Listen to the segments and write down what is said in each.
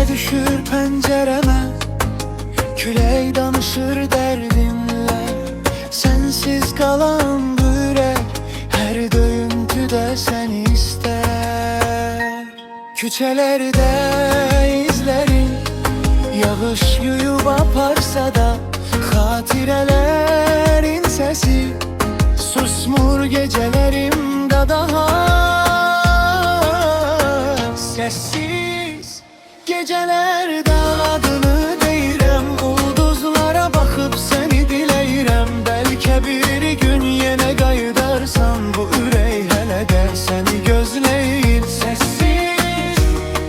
Gece düşür pencereme, küley danışır derdimle. Sensiz kalan bu yürek her döyüntüde seni ister. Küçelerde izlerin, yağış yuyup aparsa da hatirelerin sesi susmur gecelerimde daha. Sessiz gecelerde adını deyirəm, ulduzlara bakıp seni dileyirəm. Belki bir gün yine qayıdarsan, bu ürək hələ də səni gözləyir. Sessiz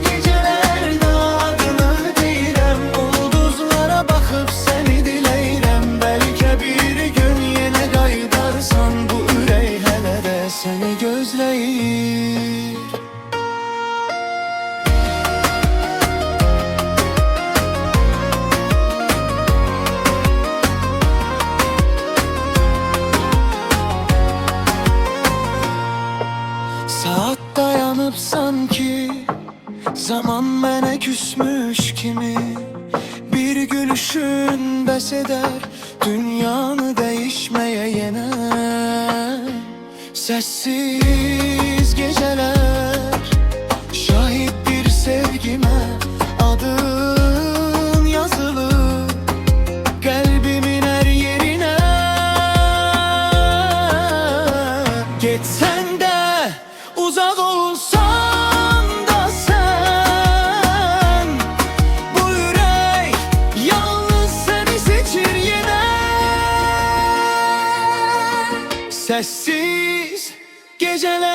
gecelerde adını deyirəm, ulduzlara bakıp seni dileyirəm. Belki bir gün yine qayıdarsan, bu ürək hələ də səni gözləyir. Saat dayanıp sanki, zaman mənə küsmüş kimi. Bir gülüşün bəs eder dünyanı değişmeye yine. Sessiz geceler şahittir sevgime, adın yazılı kalbimin her yerine. Gitsen de uzak olsan da sen, bu yürek yalnız seni seçir yine. Sessiz geceler